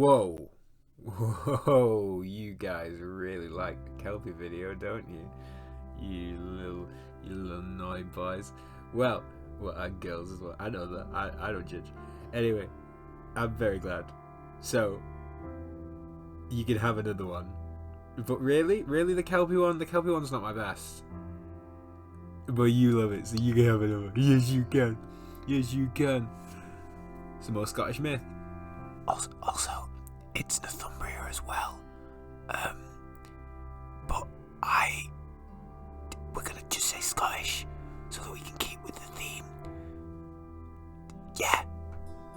Whoa. Whoa, you guys really like the Kelpie video, don't you? You little naughty boys. Well, and girls as well. I know that. I don't judge. Anyway, I'm very glad. So, you can have another one. But really? Really the Kelpie one? The Kelpie one's not my best. But you love it, so you can have another one. Yes, you can. Yes, you can. Some more Scottish myth. Also, it's Northumbria as well. But we're gonna just say Scottish so that we can keep with the theme. Yeah.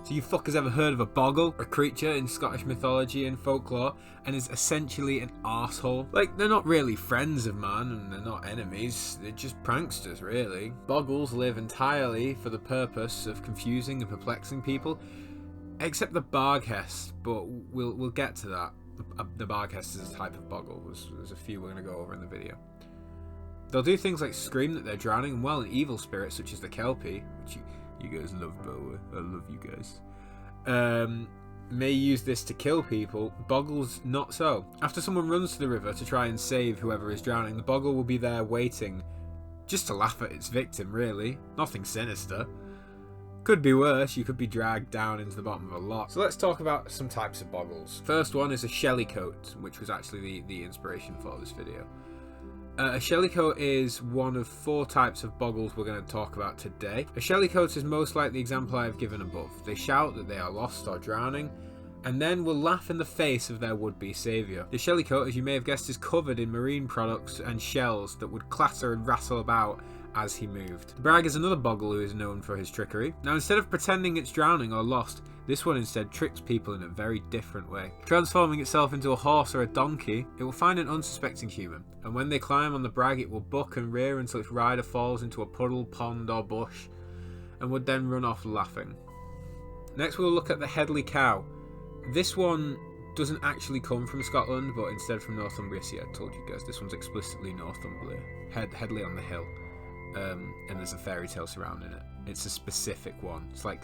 So you fuckers ever heard of a Boggle? A creature in Scottish mythology and folklore, and is essentially an arsehole. Like, they're not really friends of man, and they're not enemies, they're just pranksters, really. Boggles live entirely for the purpose of confusing and perplexing people, except the Boggles, but we'll get to that. The Boggles is a type of Boggle. There's a few we're going to go over in the video. They'll do things like scream that they're drowning, and well, an evil spirit such as the Kelpie, which you guys love, by the way. I love you guys. May use this to kill people. Boggles not so. After someone runs to the river to try and save whoever is drowning, the Boggle will be there waiting, just to laugh at its victim, really. Nothing sinister. Could be worse, you could be dragged down into the bottom of a lot. So let's talk about some types of Boggles. First one is a shellycoat, which was actually the inspiration for this video. A shellycoat is one of 4 types of Boggles we're going to talk about today. A shellycoat is most like the example I have given above. They shout that they are lost or drowning, and then will laugh in the face of their would-be saviour. The shellycoat, as you may have guessed, is covered in marine products and shells that would clatter and rattle about as he moved. The brag is another Boggle who is known for his trickery. Now, instead of pretending it's drowning or lost, this one instead tricks people in a very different way. Transforming itself into a horse or a donkey, it will find an unsuspecting human, and when they climb on the brag, it will buck and rear until its rider falls into a puddle, pond or bush, and would then run off laughing. Next we'll look at the Headley cow. This one doesn't actually come from Scotland, but instead from Northumbria. See, I told you guys, this one's explicitly Northumbria. Headley on the hill. And there's a fairy tale surrounding it. It's a specific one. It's like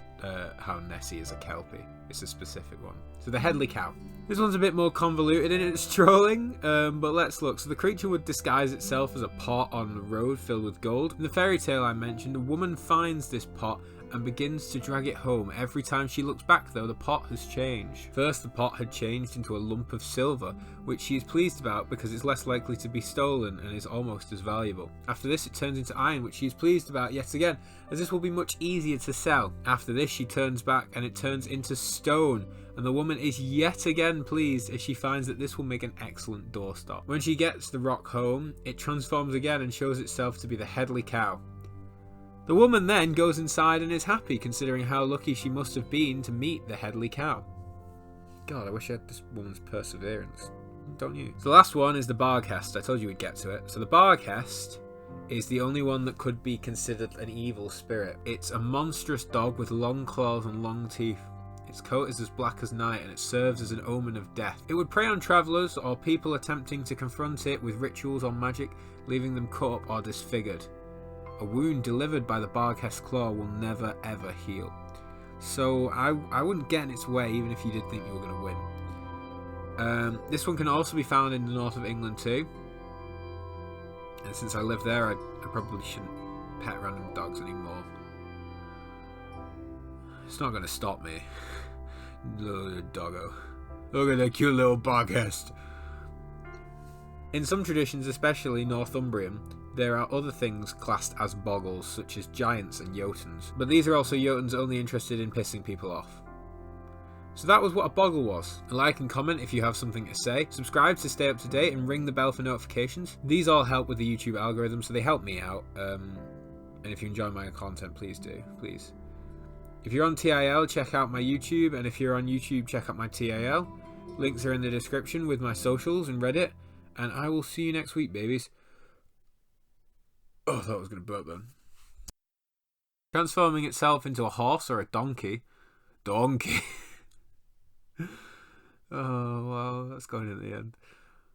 how Nessie is a Kelpie. It's a specific one. So the Headley cow. This one's a bit more convoluted in its trolling, but let's look. So the creature would disguise itself as a pot on the road filled with gold. In the fairy tale I mentioned, a woman finds this pot and begins to drag it home. Every time she looks back, though, the pot has changed. First, the pot had changed into a lump of silver, which she is pleased about because it's less likely to be stolen and is almost as valuable. After this, it turns into iron, which she is pleased about yet again, as this will be much easier to sell. After this, she turns back and it turns into stone, and the woman is yet again pleased as she finds that this will make an excellent doorstop. When she gets the rock home, it transforms again and shows itself to be the Headley cow. The woman then goes inside and is happy, considering how lucky she must have been to meet the Headley cow. God, I wish I had this woman's perseverance. Don't you? So the last one is the Boggles. I told you we'd get to it. So the Boggles is the only one that could be considered an evil spirit. It's a monstrous dog with long claws and long teeth. Its coat is as black as night, and it serves as an omen of death. It would prey on travellers or people attempting to confront it with rituals or magic, leaving them cut up or disfigured. A wound delivered by the Boggles claw will never ever heal. So I wouldn't get in its way even if you did think you were going to win. This one can also be found in the north of England too. And since I live there, I probably shouldn't pet random dogs anymore. It's not going to stop me. Little doggo. Look at that cute little Boggles. In some traditions, especially Northumbrian, there are other things classed as Boggles, such as giants and Jotuns, but these are also Jotuns only interested in pissing people off. So that was what a Boggle was. Like and comment if you have something to say, subscribe to stay up to date, and ring the bell for notifications. These all help with the YouTube algorithm, so they help me out, and if you enjoy my content, please do, please. If you're on TIL, check out my YouTube, and if you're on YouTube, check out my TIL. Links are in the description with my socials and Reddit, and I will see you next week, babies. Oh, I thought I was going to burp then. Transforming itself into a horse or a donkey. Donkey. Oh, wow, that's going in the end.